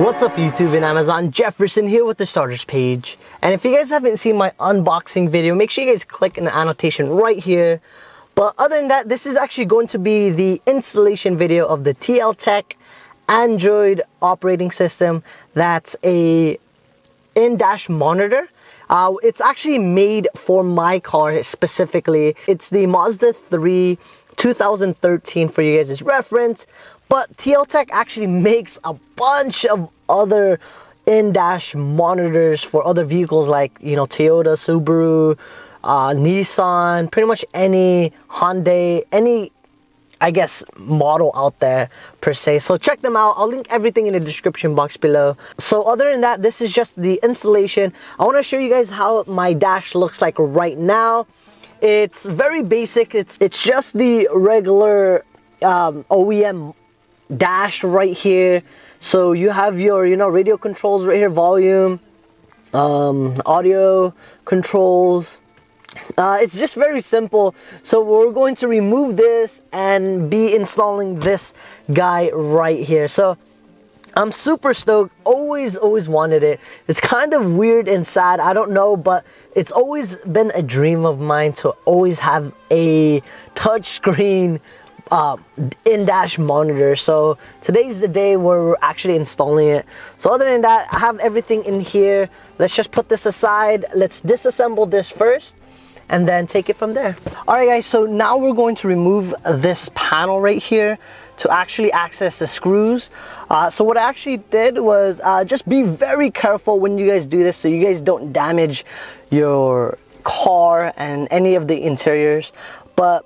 What's up YouTube and Amazon, Jefferson here with the starters page. And if you guys haven't seen my unboxing video, make sure you guys click in the annotation right here. But other than that, this is actually going to be the installation video of the TLTek Android operating system. That's a in-dash monitor. It's actually made for my car specifically. It's the Mazda 3 2013 for you guys' reference. But TLTek actually makes a bunch of other in-dash monitors for other vehicles like, you know, Toyota, Subaru, Nissan, pretty much any Hyundai, any, I guess, model out there per se. So check them out. I'll link everything in the description box below. So other than that, this is just the installation. I want to show you guys how my dash looks like right now. It's very basic. It's just the regular OEM dash right here. So you have your, you know, radio controls right here, volume, audio controls. It's just very simple. So we're going to remove this and be installing this guy right here. So I'm super stoked. Always wanted it. It's kind of weird and sad, I don't know, but it's always been a dream of mine to always have a touchscreen in-dash monitor. So today's the day where we're actually installing it. So other than that, I have everything in here. Let's just put this aside. Let's disassemble this first and then take it from there. Alright guys, so now we're going to remove this panel right here to actually access the screws. So what I actually did was just be very careful when you guys do this so you guys don't damage your car and any of the interiors. But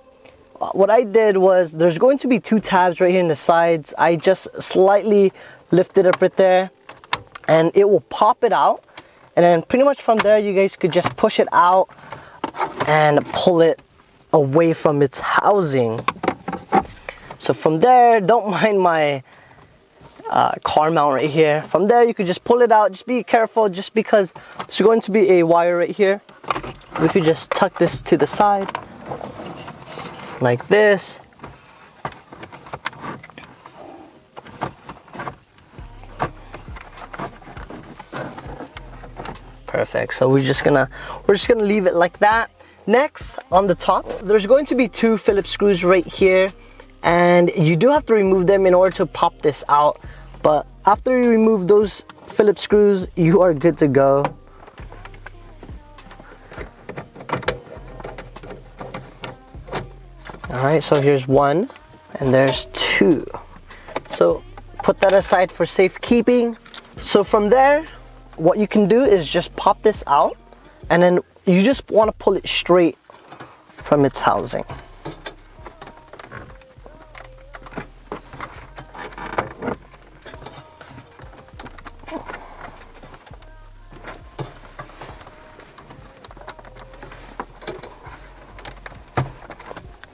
what I did was, there's going to be two tabs right here in the sides. I just slightly lift it up right there and it will pop it out, and then pretty much from there you guys could just push it out and pull it away from its housing. So from there, don't mind my car mount right here. From there you could just pull it out. Just be careful, just because there's going to be a wire right here. We could just tuck this to the side like this. Perfect. So we're just gonna leave it like that. Next, on the top, there's going to be two Phillips screws right here, and you do have to remove them in order to pop this out. But after you remove those Phillips screws, you are good to go. Alright, so here's one and there's two. So put that aside for safekeeping. So from there, what you can do is just pop this out, and then you just want to pull it straight from its housing.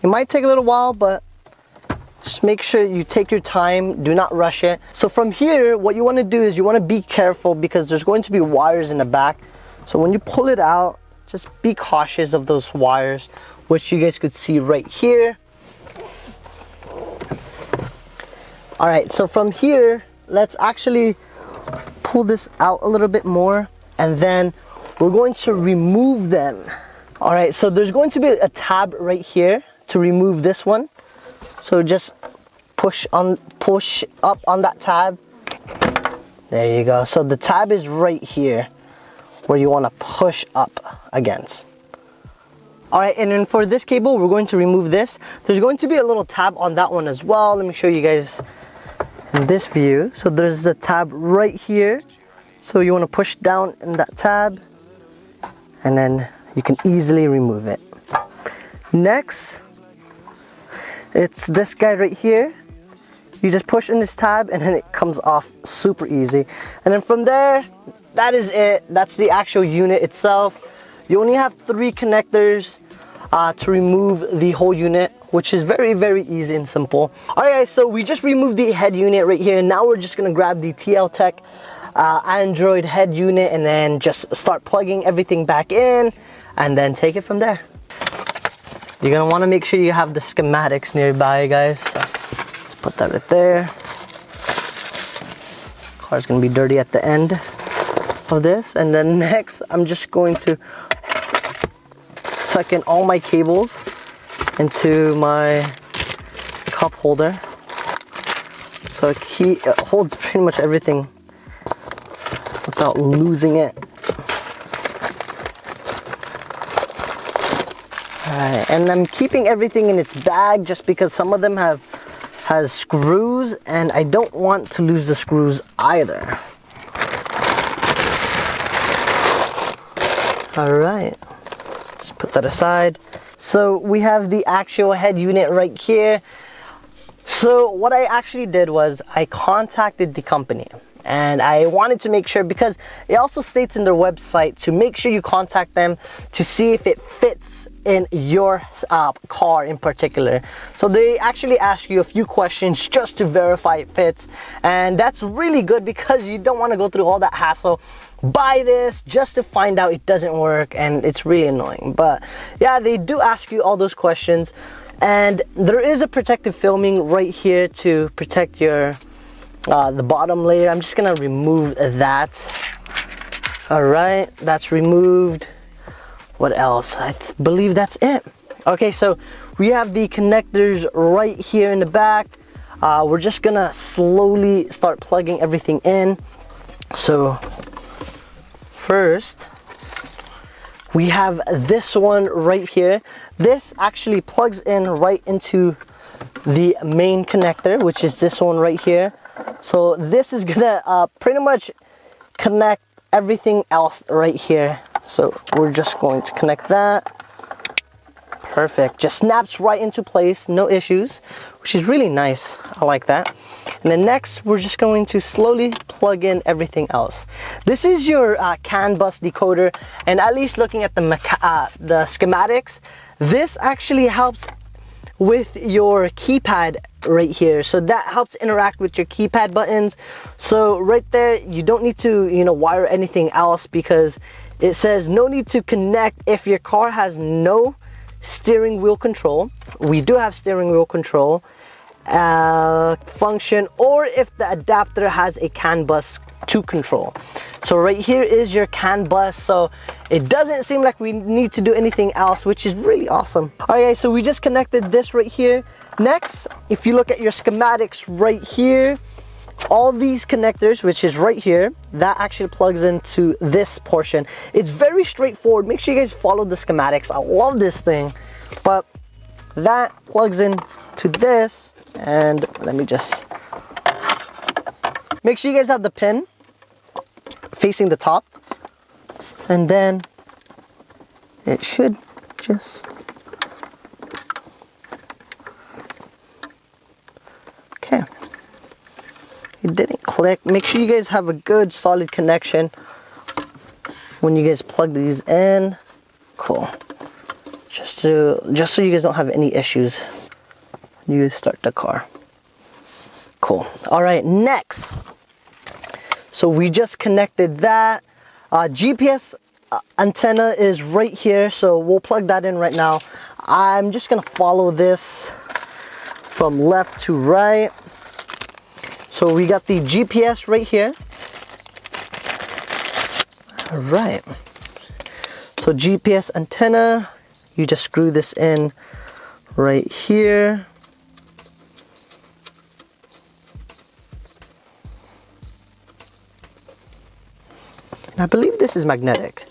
It might take a little while, but just make sure you take your time. Do not rush it. So from here, what you want to do is you want to be careful, because there's going to be wires in the back. So when you pull it out, just be cautious of those wires, which you guys could see right here. All right, so from here, let's actually pull this out a little bit more, and then we're going to remove them. All right, so there's going to be a tab right here to remove this one. So just push up on that tab. There you go. So the tab is right here where you want to push up against. All right, and then for this cable, we're going to remove this. There's going to be a little tab on that one as well. Let me show you guys in this view. So there's a tab right here. So you want to push down in that tab, and then you can easily remove it. Next, it's this guy right here. You just push in this tab and then it comes off super easy. And then from there, that is it. That's the actual unit itself. You only have 3 connectors to remove the whole unit, which is very easy and simple. Alright guys, so we just removed the head unit right here. Now we're just gonna grab the TLTek Android head unit and then just start plugging everything back in and then take it from there. You're gonna want to make sure you have the schematics nearby, guys. So let's put that right there. Car's gonna be dirty at the end of this. And then next, I'm just going to tuck in all my cables into my cup holder. So it holds pretty much everything without losing it. Alright, and I'm keeping everything in its bag just because some of them has screws and I don't want to lose the screws either. Alright, let's put that aside. So we have the actual head unit right here. So what I actually did was I contacted the company. And I wanted to make sure, because it also states in their website to make sure you contact them to see if it fits in your car in particular. So they actually ask you a few questions just to verify it fits. And that's really good because you don't want to go through all that hassle. Buy this just to find out it doesn't work, and it's really annoying. But yeah, they do ask you all those questions. And there is a protective filming right here to protect your the bottom layer. I'm just gonna remove that. All right, that's removed. What else? I believe that's it. Okay, so we have the connectors right here in the back. We're just gonna slowly start plugging everything in. So first, we have this one right here. This actually plugs in right into the main connector, which is this one right here. So this is gonna pretty much connect everything else right here. So we're just going to connect that. Perfect, just snaps right into place, no issues, which is really nice. I like that. And then next, we're just going to slowly plug in everything else. This is your CAN bus decoder, and at least looking at the schematics, this actually helps with your keypad right here. So that helps interact with your keypad buttons. So right there, you don't need to, wire anything else, because it says no need to connect if your car has no steering wheel control. We do have steering wheel control function, or if the adapter has a CAN bus to control. So right here is your CAN bus, so it doesn't seem like we need to do anything else, which is really awesome. Alright guys, so we just connected this right here. Next, if you look at your schematics right here, all these connectors, which is right here, that actually plugs into this portion. It's very straightforward. Make sure you guys follow the schematics. I love this thing. But that plugs in to this, and let me just make sure you guys have the pin facing the top, and then it should just okay. It didn't click. Make sure you guys have a good solid connection when you guys plug these in. Cool. Just so you guys don't have any issues when you start the car. Cool. All right, next. So we just connected that. GPS antenna is right here, so we'll plug that in right now. I'm just gonna follow this from left to right. So we got the GPS right here. All right. So GPS antenna, you just screw this in right here. And I believe this is magnetic.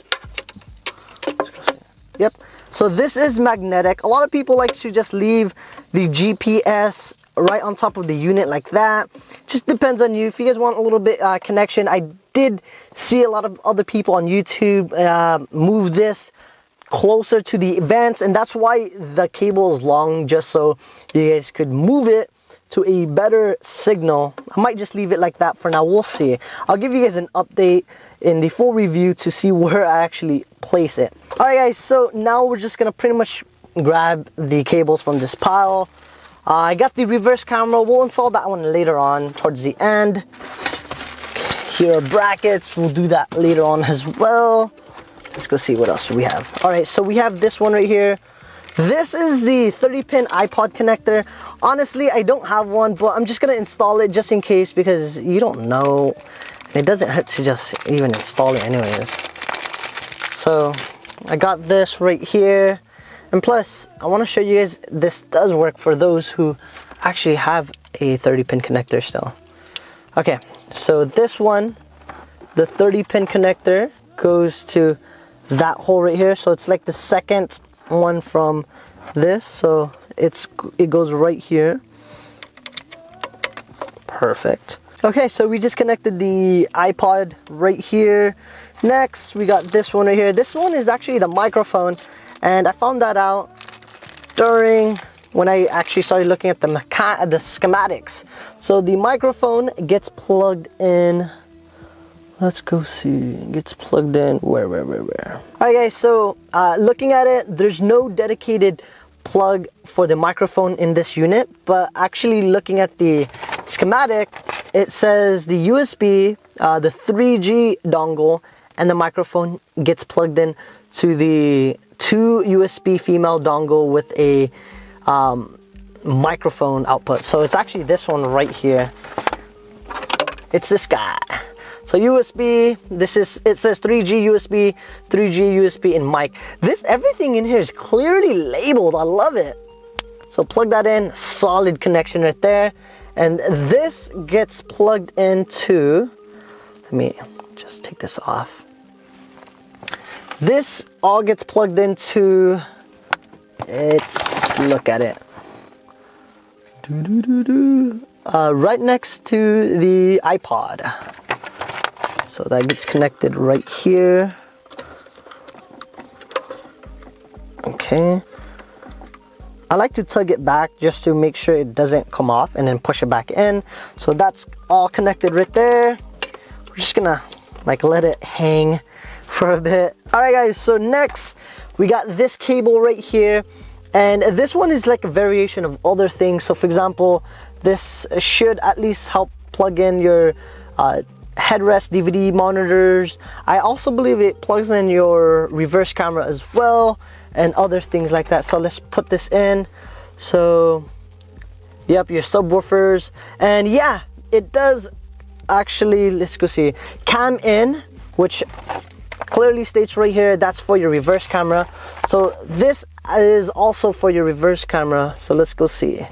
Yep. So this is magnetic. A lot of people like to just leave the GPS right on top of the unit like that. Just depends on you. If you guys want a little bit connection, I did see a lot of other people on YouTube move this closer to the vents, and that's why the cable is long, just so you guys could move it to a better signal. I might just leave it like that for now. We'll see. I'll give you guys an update in the full review to see where I actually place it. Alright guys, so now we're just gonna pretty much grab the cables from this pile. I got the reverse camera. We'll install that one later on towards the end. Here are brackets. We'll do that later on as well. Let's go see what else we have. All right, so we have this one right here. This is the 30-pin iPod connector. Honestly, I don't have one, but I'm just gonna install it just in case, because you don't know. It doesn't hurt to just even install it anyways. So I got this right here. And plus, I want to show you guys this does work for those who actually have a 30-pin connector still. Okay, so this one, the 30-pin connector goes to that hole right here. So it's like the second one from this, so it goes right here. Perfect. Okay, so we just connected the iPod right here. Next, we got this one right here. This one is actually the microphone, and I found that out during when I actually started looking at the schematics. So the microphone gets plugged in. Let's go see. It gets plugged in. Where? Alright guys, so looking at it, there's no dedicated plug for the microphone in this unit, but actually looking at the schematic, it says the USB, the 3G dongle, and the microphone gets plugged in to the 2 USB female dongle with a microphone output. So it's actually this one right here. It's this guy. So USB, it says 3G USB, 3G USB, and mic. Everything in here is clearly labeled. I love it. So plug that in, solid connection right there. And this gets plugged into, let me just take this off. This all gets plugged into, look at it. Right next to the iPod. So that gets connected right here. Okay. I like to tug it back just to make sure it doesn't come off, and then push it back in. So that's all connected right there. We're just gonna like let it hang for a bit. Alright guys, so next we got this cable right here, and this one is like a variation of other things. So for example, this should at least help plug in your headrest DVD monitors. I also believe it plugs in your reverse camera as well, and other things like that. So let's put this in. So yep, your subwoofers, and yeah, it does actually, let's go see, cam in, which clearly states right here that's for your reverse camera. So this is also for your reverse camera. So let's go see.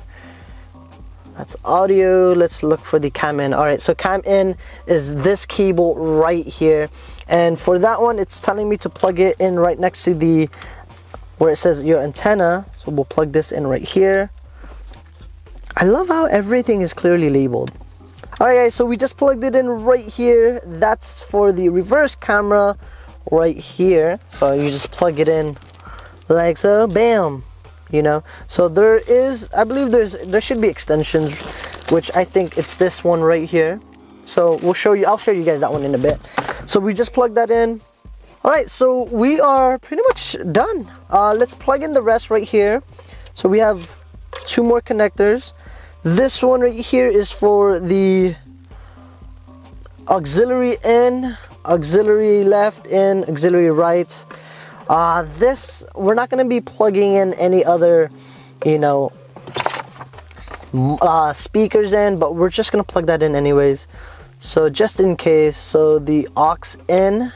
That's audio. Let's look for the cam in. All right, so cam in is this cable right here, and for that one it's telling me to plug it in right next to the where it says your antenna. So we'll plug this in right here. I love how everything is clearly labeled. All right guys, so we just plugged it in right here. That's for the reverse camera right here. So you just plug it in like so, bam. You know, so there is, I believe there should be extensions, which I think it's this one right here. So I'll show you guys that one in a bit. So we just plugged that in. All right, so we are pretty much done. Let's plug in the rest right here. So we have 2 more connectors. This one right here is for the auxiliary in, auxiliary left in, auxiliary right. This, we're not going to be plugging in any other, you know, speakers in, but we're just going to plug that in anyways. So just in case, so the aux in,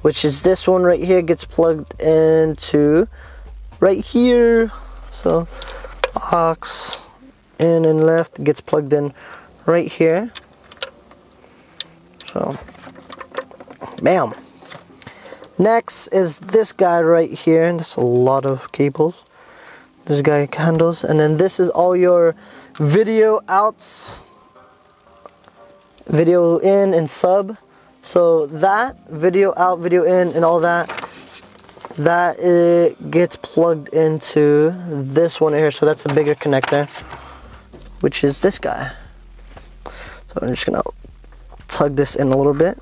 which is this one right here, gets plugged into right here. So aux in and left gets plugged in right here. So, bam. Next is this guy right here, and there's a lot of cables. This guy handles, and then this is all your video outs, video in and sub. So that video out, video in, and all that it gets plugged into this one here. So that's the bigger connector, which is this guy. So I'm just gonna tug this in a little bit.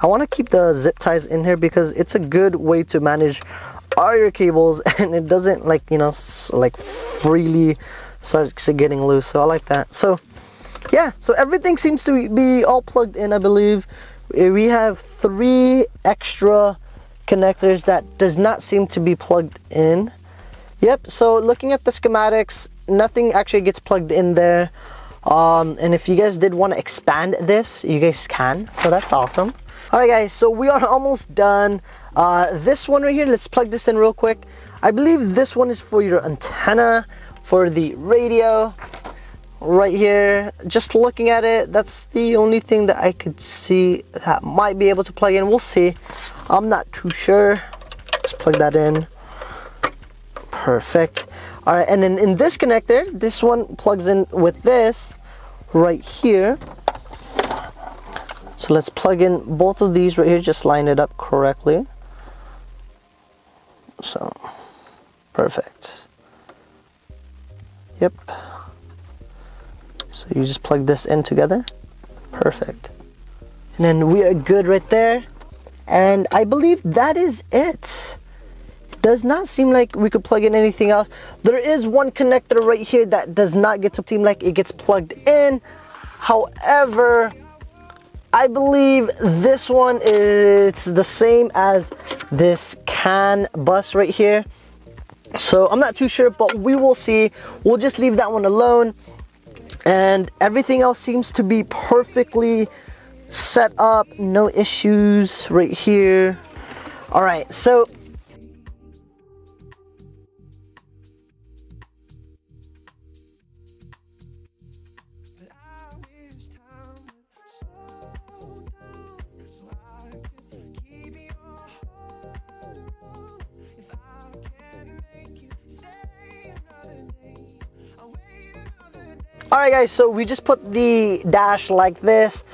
I want to keep the zip ties in here because it's a good way to manage all your cables, and it doesn't, like, you know, like freely start getting loose. So I like that. So yeah, so everything seems to be all plugged in, I believe. We have 3 extra connectors that does not seem to be plugged in. Yep, so looking at the schematics, nothing actually gets plugged in there. And if you guys did want to expand this, you guys can, so that's awesome. Alright guys, so we are almost done. This one right here, let's plug this in real quick. I believe this one is for your antenna, for the radio. Right here, just looking at it, that's the only thing that I could see that might be able to plug in. We'll see. I'm not too sure. Let's plug that in. Perfect. All right, and then in this connector, this one plugs in with this right here. So let's plug in both of these right here, just line it up correctly. So, perfect. Yep. So you just plug this in together. Perfect. And then we are good right there. And I believe that is it. Does not seem like we could plug in anything else. There is one connector right here that does not get to seem like it gets plugged in. However, I believe this one is the same as this CAN bus right here. So I'm not too sure, but we will see. We'll just leave that one alone. And everything else seems to be perfectly set up. No issues right here. All right, so alright guys, so we just put the dash like this.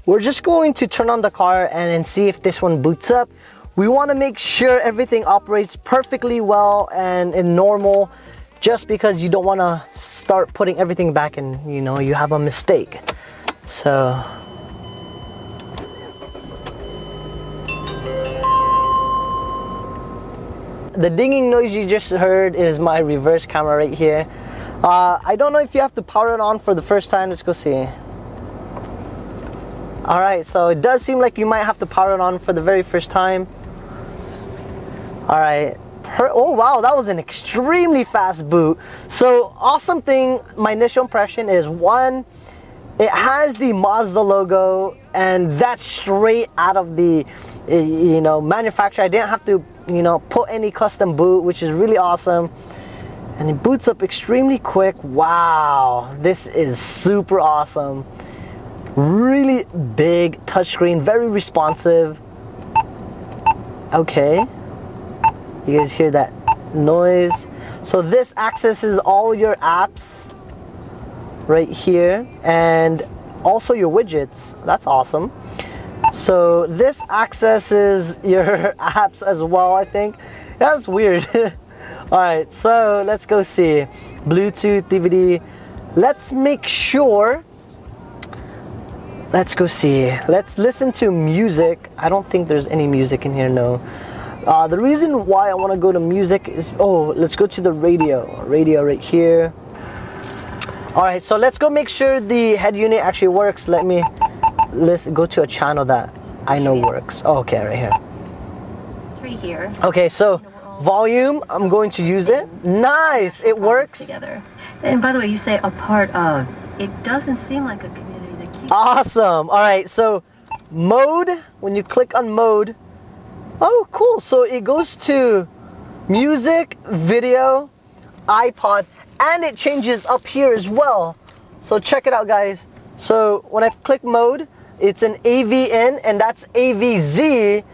We're just going to turn on the car and then see if this one boots up. We want to make sure everything operates perfectly well and in normal, just because you don't want to start putting everything back and you know you have a mistake. So the dinging noise you just heard is my reverse camera right here. I don't know if you have to power it on for the first time. Let's go see. Alright, so it does seem like you might have to power it on for the very first time. Alright. Oh wow, that was an extremely fast boot. So awesome thing, my initial impression is, one, it has the Mazda logo, and that's straight out of the manufacturer. I didn't have to put any custom boot, which is really awesome. And it boots up extremely quick. Wow, this is super awesome. Really big touchscreen, very responsive. Okay, you guys hear that noise? So this accesses all your apps right here, and also your widgets. That's awesome. So this accesses your apps as well, I think. That's weird. Alright, so let's go see. Bluetooth, DVD. Let's make sure. Let's go see. Let's listen to music. I don't think there's any music in here, no. The reason why I want to go to music is, let's go to the radio. Radio right here. Alright, so let's go make sure the head unit actually works. Let's go to a channel that I know works. Oh, okay, right here. Right here. Okay, so volume, I'm going to use it. Nice, it works. Together. And by the way, you say a part of. It doesn't seem like a community that keeps. Awesome. All right, so mode, when you click on mode, oh, cool. So it goes to music, video, iPod, and it changes up here as well. So check it out, guys. So when I click mode, it's an AV in, and that's AVZ.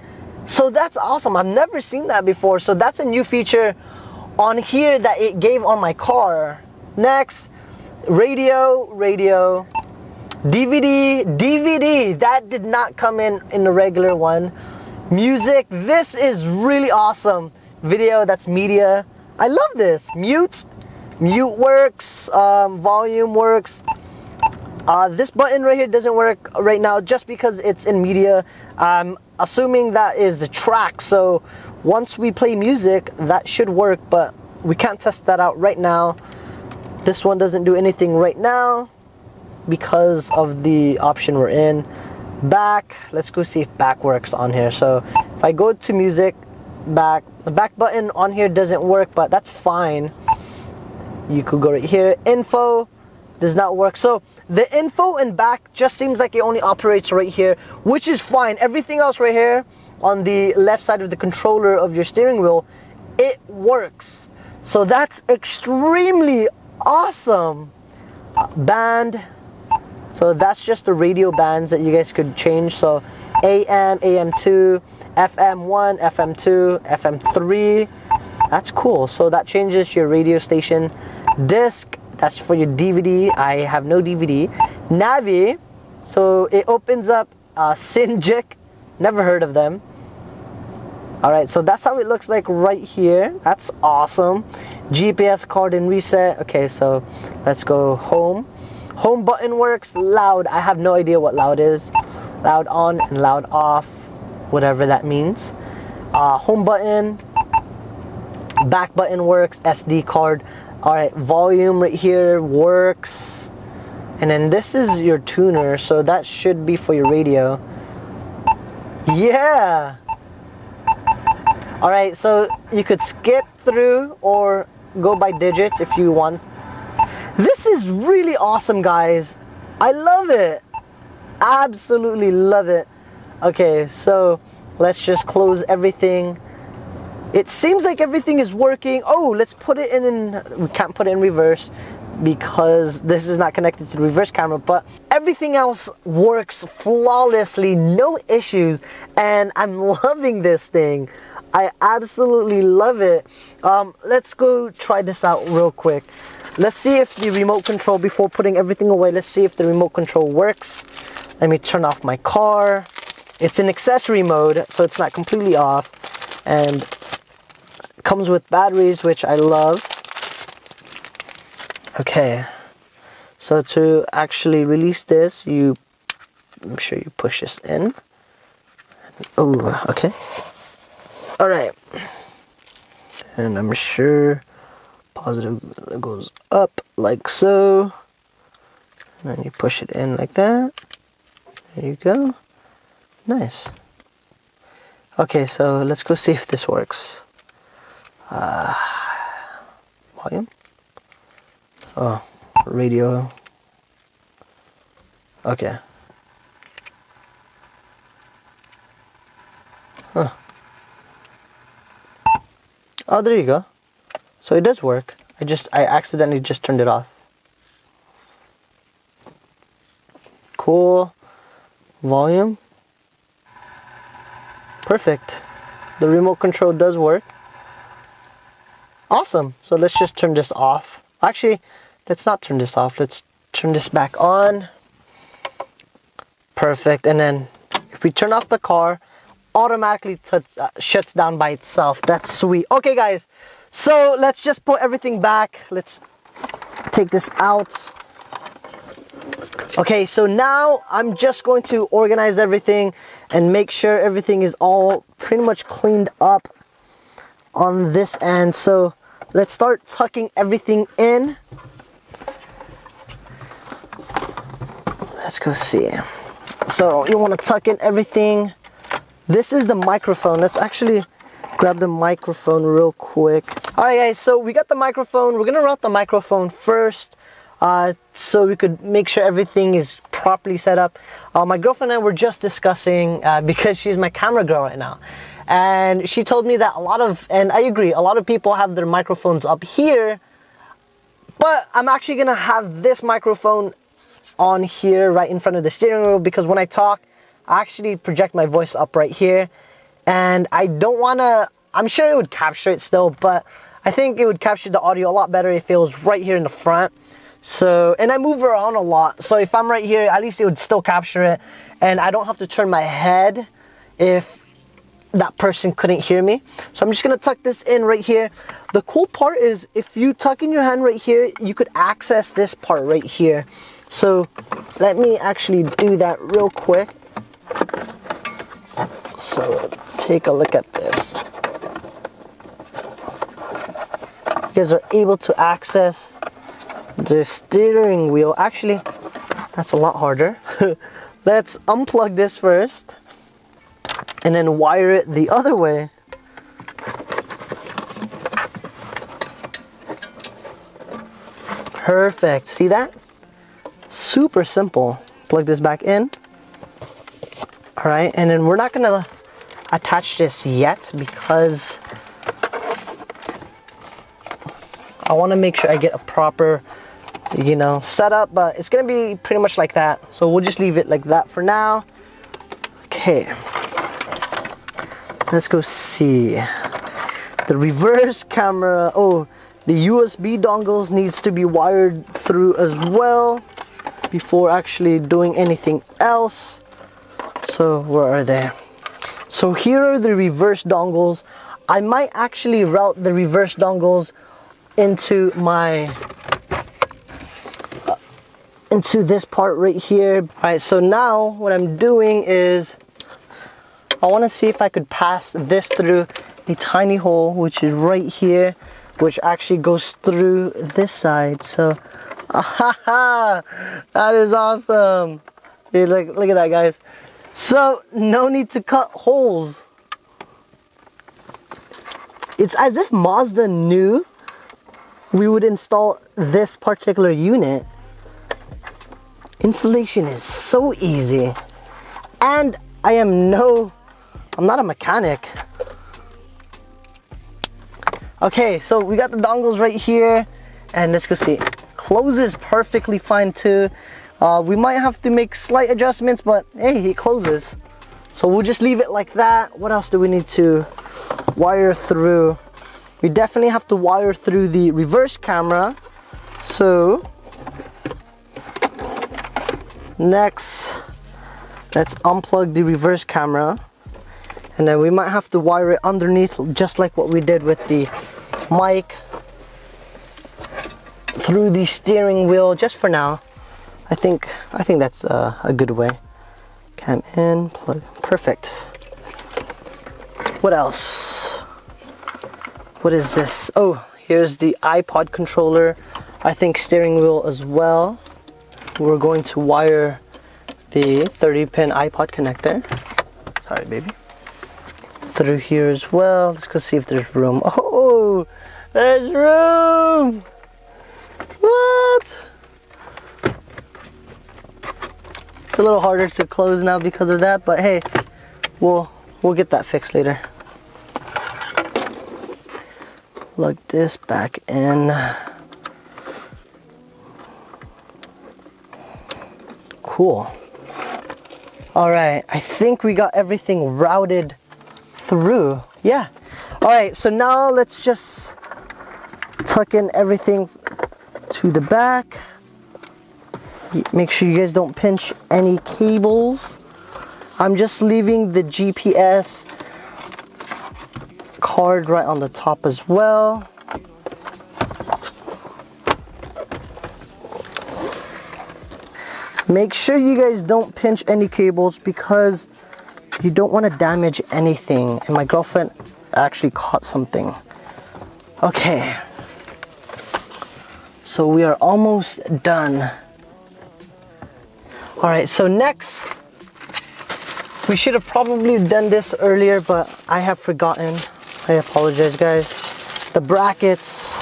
So that's awesome. I've never seen that before. So that's a new feature on here that it gave on my car. Next, radio, DVD. That did not come in the regular one. Music, this is really awesome. Video, that's media. I love this. Mute works. Volume works. This button right here doesn't work right now just because it's in media. Assuming that is the track, so once we play music that should work, but we can't test that out right now. This one doesn't do anything right now because of the option we're in. Back, let's go see if back works on here. So if I go to music, back, The back button on here doesn't work, but that's fine. You could go right here. Info does not work. So the info and back just seems like it only operates right here, which is fine. Everything else right here on the left side of the controller of your steering wheel, it works. So that's extremely awesome. Band. So that's just the radio bands that you guys could change. So AM, AM2, FM1, FM2, FM3. That's cool. So that changes your radio station. Disc, that's for your DVD. I have no DVD. Navi, so it opens up Syngic. Never heard of them. Alright, so that's how it looks like right here. That's awesome. GPS card and reset. Okay, so let's go home. Home button works. Loud, I have no idea what loud is. Loud on and loud off, whatever that means. Home button. Back button works. SD card. Alright, volume right here works. And then this is your tuner, so that should be for your radio. Yeah! Alright, so you could skip through or go by digits if you want. This is really awesome, guys. I love it. Absolutely love it. Okay, so let's just close everything. It seems like everything is working. Oh, let's put it in, we can't put it in reverse because this is not connected to the reverse camera, but everything else works flawlessly, no issues, and I'm loving this thing. I absolutely love it. Let's go try this out real quick. Let's see if the remote control, before putting everything away, let's see if the remote control works. Let me turn off my car. It's in accessory mode, so it's not completely off. And comes with batteries, which I love. Okay, so to actually release this, I'm sure you push this in. Oh, okay. All right, and I'm sure positive goes up like so, and then you push it in like that. There you go. Nice. Okay, so let's go see if this works. Volume. Oh, radio. Okay. Huh. Oh, there you go. So it does work. I accidentally just turned it off. Cool. Volume. Perfect. The remote control does work. Awesome. So let's just turn this off. Actually, let's not turn this off. Let's turn this back on. Perfect. And then if we turn off the car, automatically shuts down by itself. That's sweet. Okay, guys. So let's just put everything back. Let's take this out. Okay, so now I'm just going to organize everything and make sure everything is all pretty much cleaned up on this end. So let's start tucking everything in. Let's go see. So you want to tuck in everything. This is the microphone. Let's actually grab the microphone real quick. Alright guys, so we got the microphone. We're gonna route the microphone first, so we could make sure everything is properly set up. My girlfriend and I were just discussing, because she's my camera girl right now, and she told me that and I agree, a lot of people have their microphones up here, but I'm actually gonna have this microphone on here right in front of the steering wheel, because when I talk, I actually project my voice up right here, and I don't want to, I'm sure it would capture it still, but I think it would capture the audio a lot better if it was right here in the front. So, and I move around a lot, so if I'm right here, at least it would still capture it, and I don't have to turn my head if that person couldn't hear me. So I'm just gonna tuck this in right here. The cool part is if you tuck in your hand right here, you could access this part right here. So let me actually do that real quick. So take a look at this. You guys are able to access the steering wheel. Actually, that's a lot harder. Let's unplug this first and then wire it the other way. Perfect. See that? Super simple. Plug this back in. All right, and then we're not gonna attach this yet because I want to make sure I get a proper, you know, setup, but it's gonna be pretty much like that. So we'll just leave it like that for now. Okay, let's go see the reverse camera. Oh, the USB dongles needs to be wired through as well before actually doing anything else. So where are they? So here are the reverse dongles. I might actually route the reverse dongles into my into this part right here. All right, so now what I'm doing is I want to see if I could pass this through a tiny hole, which is right here, which actually goes through this side. So that is awesome. Dude, look at that, guys. So no need to cut holes. It's as if Mazda knew we would install this particular unit. Installation is so easy. And I'm not a mechanic. Okay, so we got the dongles right here, and let's go see. Closes perfectly fine too. We might have to make slight adjustments, but hey, it closes. So we'll just leave it like that. What else do we need to wire through? We definitely have to wire through the reverse camera. So next, let's unplug the reverse camera. And then we might have to wire it underneath, just like what we did with the mic, through the steering wheel, just for now. I think that's a good way. Cam in, plug, perfect. What else? What is this? Oh, here's the iPod controller. I think steering wheel as well. We're going to wire the 30-pin iPod connector. Sorry, baby. Through here as well. Let's go see if there's room. Oh, there's room. What? It's a little harder to close now because of that, but hey, we'll get that fixed later. Plug this back in. Cool. All right, I think we got everything routed through. Yeah. All right, so now let's just tuck in everything to the back. Make sure you guys don't pinch any cables. I'm just leaving the GPS card right on the top as well. Make sure you guys don't pinch any cables because you don't want to damage anything. And my girlfriend actually caught something. Okay. So we are almost done. Alright, so next, we should have probably done this earlier, but I have forgotten. I apologize, guys. The brackets.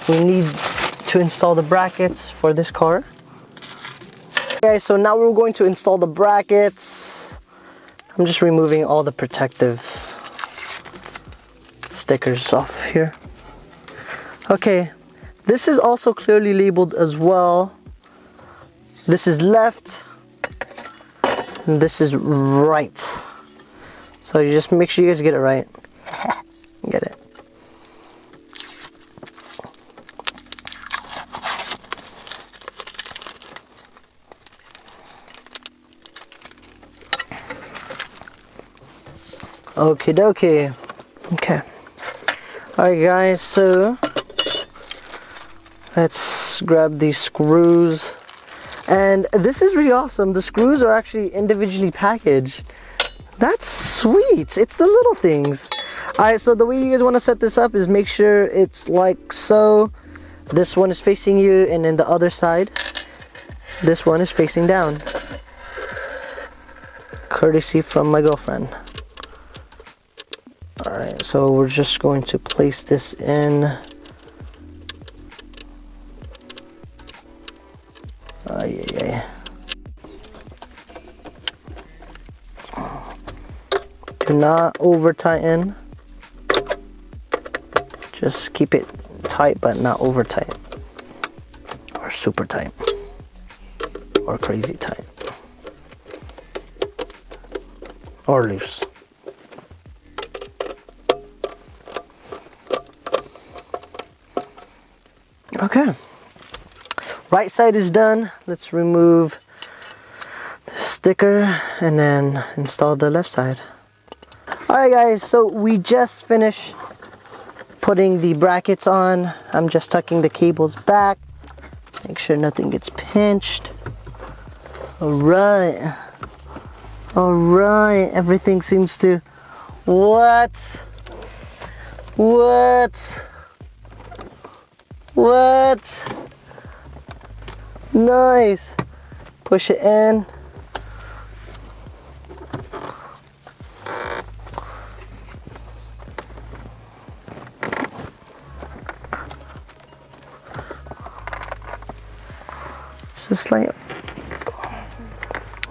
We need to install the brackets for this car. Okay, so now we're going to install the brackets. I'm just removing all the protective stickers off here. Okay, this is also clearly labeled as well. This is left, and this is right. So you just make sure you guys get it right. Get it. Okie dokie. Okay. Alright guys, so let's grab these screws. And this is really awesome. The screws are actually individually packaged. That's sweet. It's the little things. Alright, so the way you guys want to set this up is make sure it's like so. This one is facing you, and then the other side, this one is facing down. Courtesy from my girlfriend. Alright, so we're just going to place this in Ay, ay, ay. Do not over tighten. Just keep it tight, but not over tight. Or super tight. Or crazy tight. Or loose. Okay. Right side is done. Let's remove the sticker and then install the left side. Alright guys, so we just finished putting the brackets on. I'm just tucking the cables back. Make sure nothing gets pinched. Alright. Alright, everything seems to... What? What? What? Nice. Push it in. Just like,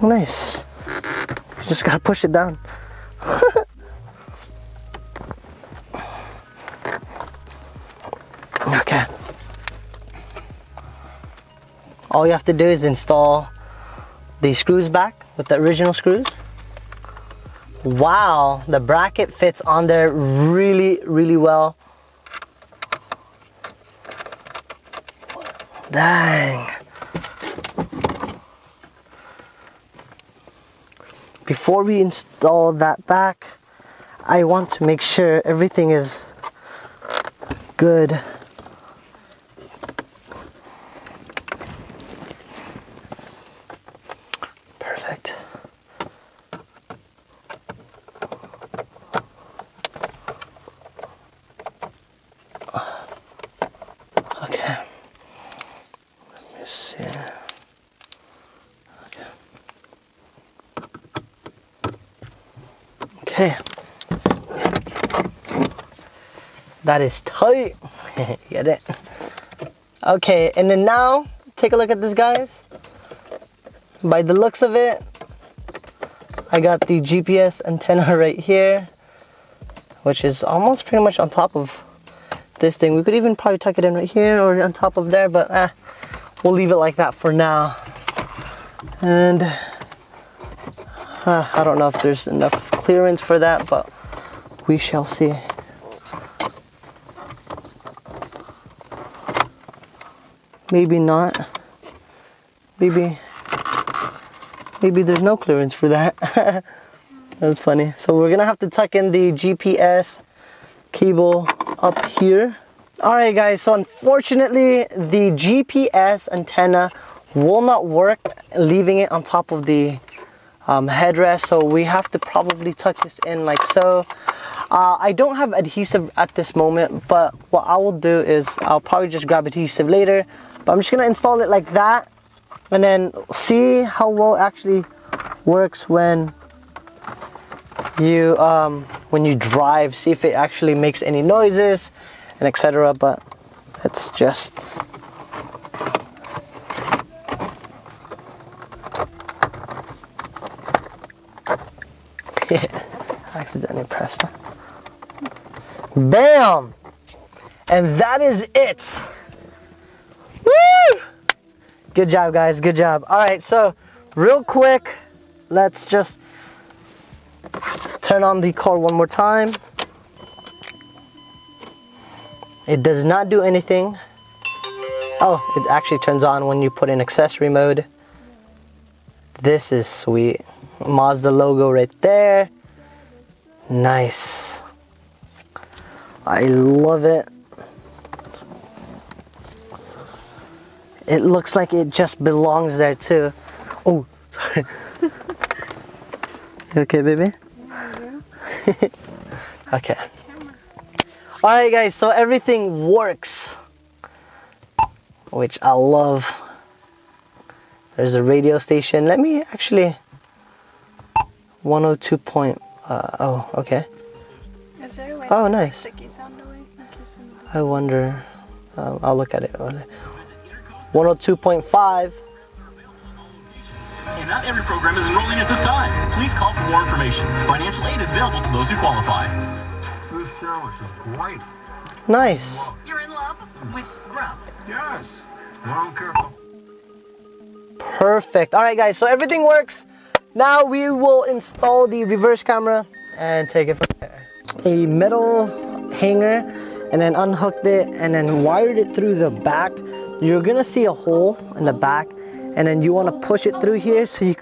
nice. You just gotta push it down. Okay. All you have to do is install the screws back with the original screws. Wow, the bracket fits on there really, really well. Dang. Before we install that back, I want to make sure everything is good. Perfect. Okay. Let me see. Okay. That is tight. Get it? Okay, and then now take a look at this, guys. By the looks of it, I got the GPS antenna right here, which is almost pretty much on top of this thing. We could even probably tuck it in right here or on top of there, but we'll leave it like that for now. And I don't know if there's enough clearance for that, but we shall see. Maybe not. Maybe there's no clearance for that. That's funny. So we're gonna have to tuck in the GPS cable up here. Alright guys, so unfortunately the GPS antenna will not work leaving it on top of the headrest, so we have to probably tuck this in like so. I don't have adhesive at this moment, but what I will do is I'll probably just grab adhesive later, but I'm just gonna install it like that and then see how well it actually works when you drive, see if it actually makes any noises and etc. But it's just accidentally pressed it. Bam! And that is it. Woo! Good job, guys, good job. All right, so real quick, let's just turn on the car one more time. It does not do anything. Oh, it actually turns on when you put in accessory mode. This is sweet. Mazda logo right there. Nice. I love it. It looks like it just belongs there too. Oh, sorry. You okay, baby? Okay. Alright guys, so everything works, which I love. There's a radio station. Let me actually 102 point, oh, okay. Is there a way oh, nice. sticky sound away? I wonder, I'll look at it. 102.5 and not every program is enrolling at this time. Please call for more information. Financial aid is available to those who qualify. This sandwich is great. Nice. You're in love with grub. Yes. Well, careful. Perfect. All right, guys. So everything works. Now we will install the reverse camera and take it from there. A metal hanger, and then unhooked it and then wired it through the back. You're gonna see a hole in the back, and then you want to push it through here so you